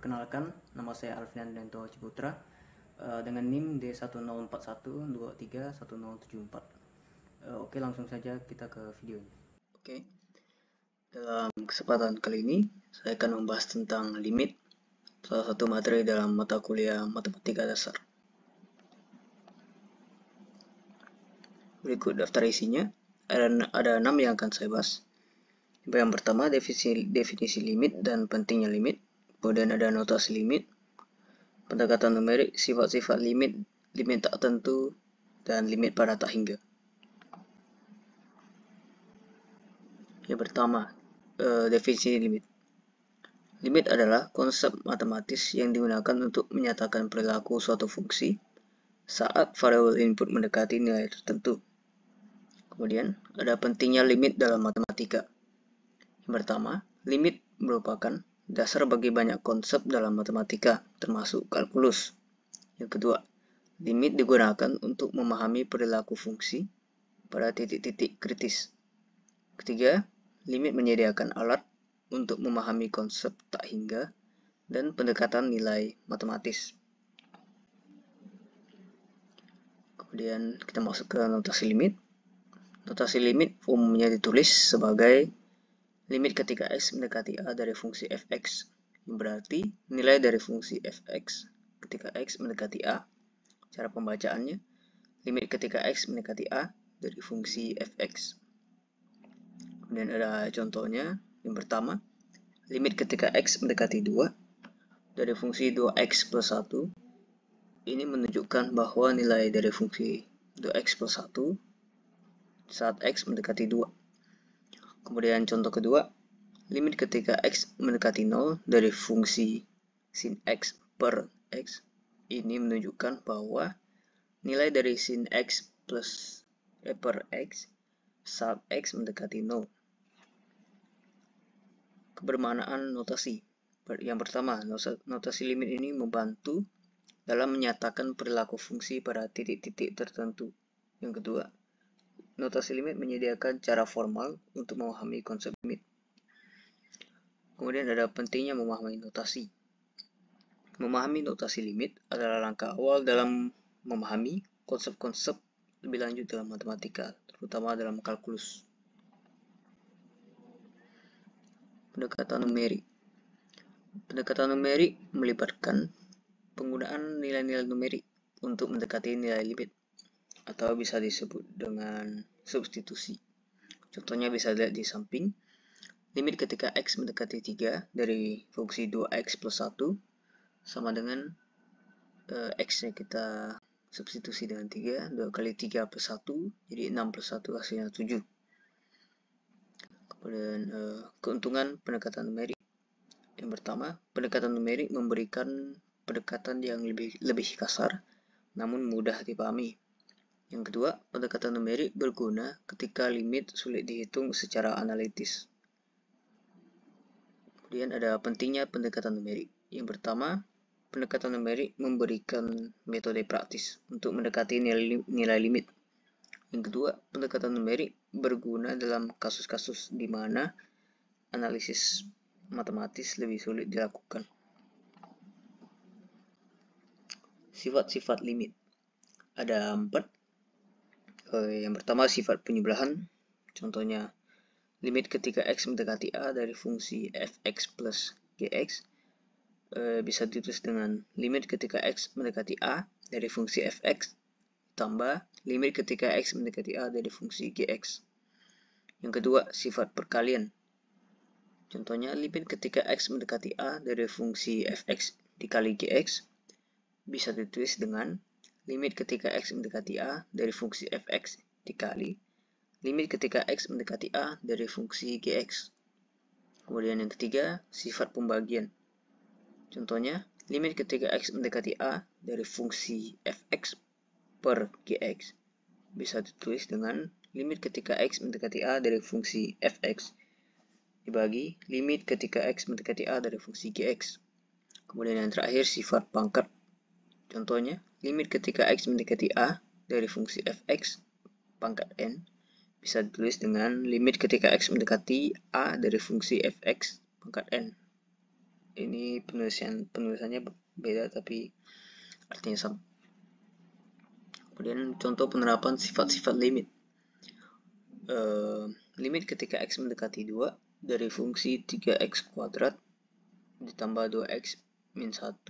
Perkenalkan, nama saya Alfian Dento Ciputra dengan NIM D1041231074. Oke, langsung saja kita ke videonya. Oke, dalam kesempatan kali ini saya akan membahas tentang limit, salah satu materi dalam mata kuliah matematika dasar. Berikut daftar isinya, ada 6 yang akan saya bahas. Yang pertama, definisi limit dan pentingnya limit. Kemudian ada notasi limit, pendekatan numerik, sifat-sifat limit, limit tak tentu, dan limit pada tak hingga. Yang pertama, definisi limit. Limit adalah konsep matematis yang digunakan untuk menyatakan perilaku suatu fungsi saat variabel input mendekati nilai tertentu. Kemudian, ada pentingnya limit dalam matematika. Yang pertama, limit merupakan dasar bagi banyak konsep dalam matematika, termasuk kalkulus. Yang kedua, limit digunakan untuk memahami perilaku fungsi pada titik-titik kritis. Ketiga, limit menyediakan alat untuk memahami konsep tak hingga dan pendekatan nilai matematis. Kemudian kita masuk ke notasi limit. Notasi limit umumnya ditulis sebagai limit ketika x mendekati a dari fungsi fx, yang berarti nilai dari fungsi fx ketika x mendekati a. Cara pembacaannya, limit ketika x mendekati a dari fungsi fx. Kemudian ada contohnya, yang pertama, limit ketika x mendekati 2 dari fungsi 2x plus 1. Ini menunjukkan bahwa nilai dari fungsi 2x plus 1 saat x mendekati 2. Kemudian contoh kedua, limit ketika x mendekati 0 dari fungsi sin x per x. Ini menunjukkan bahwa nilai dari sin x plus per x saat x mendekati 0. Kebermanaan notasi. Yang pertama, notasi limit ini membantu dalam menyatakan perilaku fungsi pada titik-titik tertentu. Yang kedua, notasi limit menyediakan cara formal untuk memahami konsep limit. Kemudian ada pentingnya memahami notasi. Memahami notasi limit adalah langkah awal dalam memahami konsep-konsep lebih lanjut dalam matematika, terutama dalam kalkulus. Pendekatan numerik. Pendekatan numerik melibatkan penggunaan nilai-nilai numerik untuk mendekati nilai limit, atau bisa disebut dengan substitusi. Contohnya bisa dilihat di samping. Limit ketika x mendekati 3 dari fungsi 2x plus 1 sama dengan x-nya kita substitusi dengan 3, 2 kali 3 plus 1, jadi 6 plus 1 hasilnya 7. Kemudian keuntungan pendekatan numerik. Yang pertama, pendekatan numerik memberikan pendekatan yang lebih kasar, namun mudah dipahami. Yang kedua, pendekatan numerik berguna ketika limit sulit dihitung secara analitis. Kemudian ada pentingnya pendekatan numerik. Yang pertama, pendekatan numerik memberikan metode praktis untuk mendekati nilai limit. Yang kedua, pendekatan numerik berguna dalam kasus-kasus di mana analisis matematis lebih sulit dilakukan. Sifat-sifat limit. Ada 4. Yang pertama, sifat penyebelahan. Contohnya, limit ketika x mendekati a dari fungsi fx plus gx bisa ditulis dengan limit ketika x mendekati a dari fungsi fx tambah limit ketika x mendekati a dari fungsi gx. Yang kedua, sifat perkalian. Contohnya, limit ketika x mendekati a dari fungsi fx dikali gx bisa ditulis dengan limit ketika x mendekati a dari fungsi fx dikali limit ketika x mendekati a dari fungsi gx. Kemudian yang ketiga, sifat pembagian. Contohnya, limit ketika x mendekati a dari fungsi fx per gx bisa ditulis dengan limit ketika x mendekati a dari fungsi fx dibagi limit ketika x mendekati a dari fungsi gx. Kemudian yang terakhir, sifat pangkat. Contohnya, limit ketika x mendekati a dari fungsi fx pangkat n bisa ditulis dengan limit ketika x mendekati a dari fungsi fx pangkat n. Ini penulisannya beda tapi artinya sama. Kemudian contoh penerapan sifat-sifat limit. Limit ketika x mendekati 2 dari fungsi 3x kuadrat ditambah 2x min 1,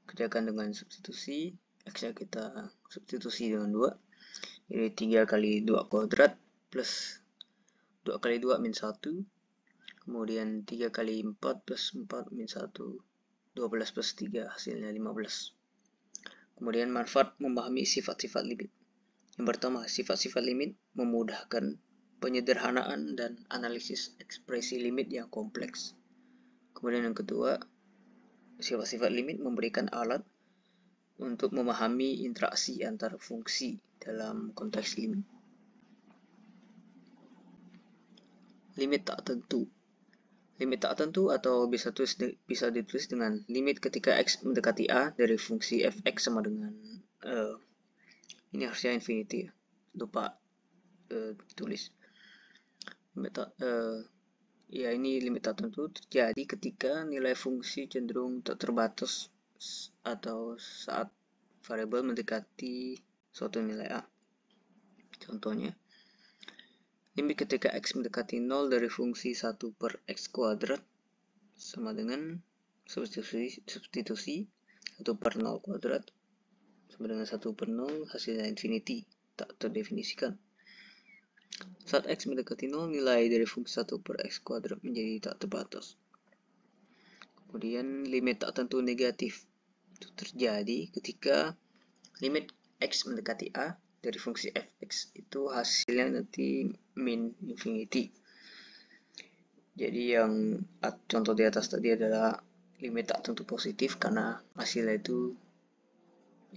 kerjakan dengan substitusi. X-nya kita substitusi dengan 2, jadi 3 kali 2 kuadrat plus 2 kali 2 min 1, kemudian 3 kali 4 plus 4 min 1, 12 plus 3 hasilnya 15. Kemudian manfaat memahami sifat-sifat limit. Yang pertama, sifat-sifat limit memudahkan penyederhanaan dan analisis ekspresi limit yang kompleks. Kemudian yang kedua, sifat-sifat limit memberikan alat untuk memahami interaksi antar fungsi dalam konteks limit. Limit tak tentu. Limit tak tentu atau bisa ditulis dengan limit ketika x mendekati a dari fungsi fx sama dengan ini harusnya infinity, lupa tulis. Ini limit tak tentu terjadi ketika nilai fungsi cenderung tak terbatas atau saat variabel mendekati suatu nilai a. Contohnya, limit ketika x mendekati 0 dari fungsi 1 per x kuadrat sama dengan substitusi 1 per 0 kuadrat sama dengan 1 per 0, hasilnya infinity, tak terdefinisikan. Saat x mendekati 0, nilai dari fungsi 1 per x kuadrat menjadi tak terbatas. Kemudian limit tak tentu negatif itu terjadi ketika limit x mendekati a dari fungsi fx itu hasilnya nanti min infinity. Jadi yang contoh di atas tadi adalah limit tak tentu positif karena hasilnya itu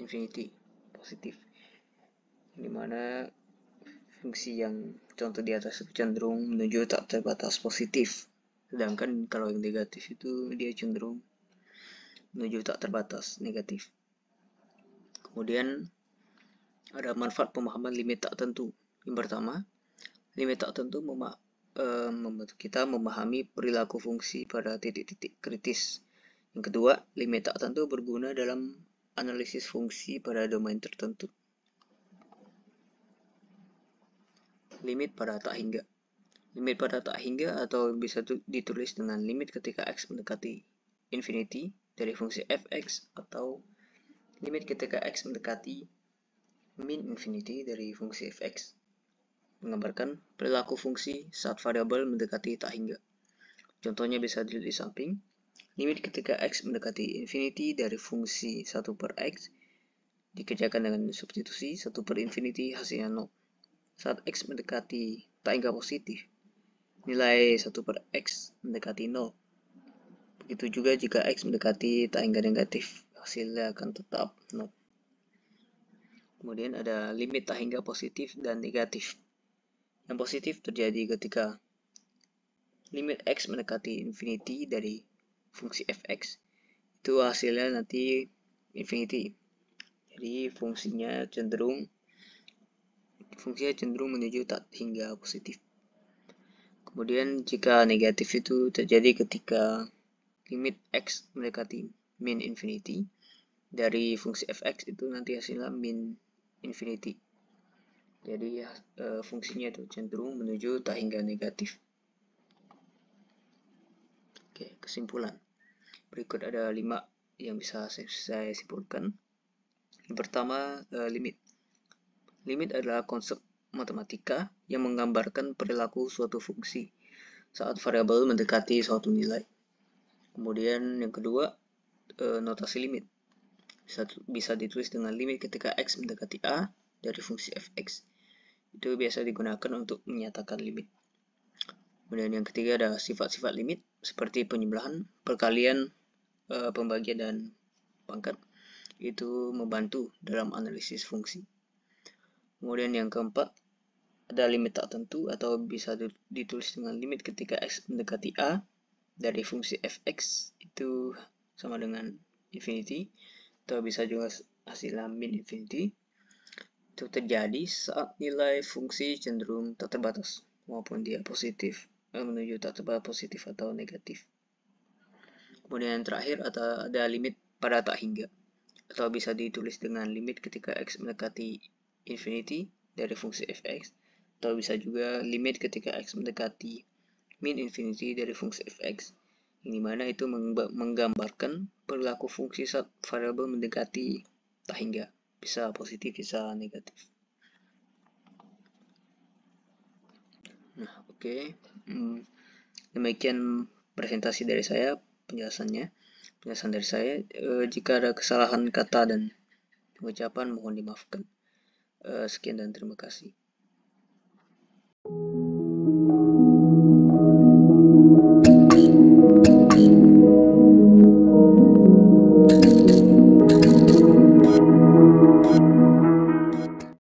infinity, positif. Dimana fungsi yang contoh di atas itu cenderung menuju tak terbatas positif. Sedangkan kalau yang negatif itu dia cenderung menuju tak terbatas negatif. Kemudian ada manfaat pemahaman limit tak tentu. Yang pertama, limit tak tentu membantu kita memahami perilaku fungsi pada titik-titik kritis. Yang kedua, limit tak tentu berguna dalam analisis fungsi pada domain tertentu. Limit pada tak hingga. Limit pada tak hingga atau bisa ditulis dengan limit ketika x mendekati infinity dari fungsi fx atau limit ketika x mendekati min infinity dari fungsi fx, menggambarkan perilaku fungsi saat variabel mendekati tak hingga. Contohnya bisa dilihat di samping. Limit ketika x mendekati infinity dari fungsi 1 per x dikerjakan dengan substitusi 1 per infinity, hasilnya 0. Saat x mendekati tak hingga positif, nilai 1 per x mendekati 0. Begitu juga jika x mendekati tak hingga negatif, hasilnya akan tetap 0. Kemudian ada limit tak hingga positif dan negatif. Yang positif terjadi ketika limit x mendekati infinity dari fungsi fx, itu hasilnya nanti infinity. Jadi fungsinya cenderung menuju tak hingga positif. Kemudian jika negatif itu terjadi ketika limit x mendekati min infinity dari fungsi fx, itu nanti hasilnya min infinity. Jadi fungsinya itu cenderung menuju tak hingga negatif. Oke, kesimpulan. Berikut ada 5 yang bisa saya simpulkan. Yang pertama, limit. Limit adalah konsep matematika yang menggambarkan perilaku suatu fungsi saat variabel mendekati suatu nilai. Kemudian yang kedua, notasi limit. Bisa ditulis dengan limit ketika x mendekati a dari fungsi fx. Itu biasa digunakan untuk menyatakan limit. Kemudian yang ketiga ada sifat-sifat limit seperti penyebelahan, perkalian, pembagian, dan pangkat. Itu membantu dalam analisis fungsi. Kemudian yang keempat, ada limit tak tentu atau bisa ditulis dengan limit ketika x mendekati a dari fungsi fx itu sama dengan infinity, atau bisa juga hasilnya min infinity. Itu terjadi saat nilai fungsi cenderung tak terbatas maupun dia positif, menuju tak terbatas positif atau negatif. Kemudian yang terakhir ada limit pada tak hingga, atau bisa ditulis dengan limit ketika x mendekati infinity dari fungsi fx, atau bisa juga limit ketika x mendekati min infinity dari fungsi fx, yang dimana itu menggambarkan perilaku fungsi saat variabel mendekati tak hingga, bisa positif bisa negatif. Nah, oke. Demikian presentasi dari saya, penjelasan dari saya. Jika ada kesalahan kata dan ucapan mohon dimaafkan. Sekian dan terima kasih.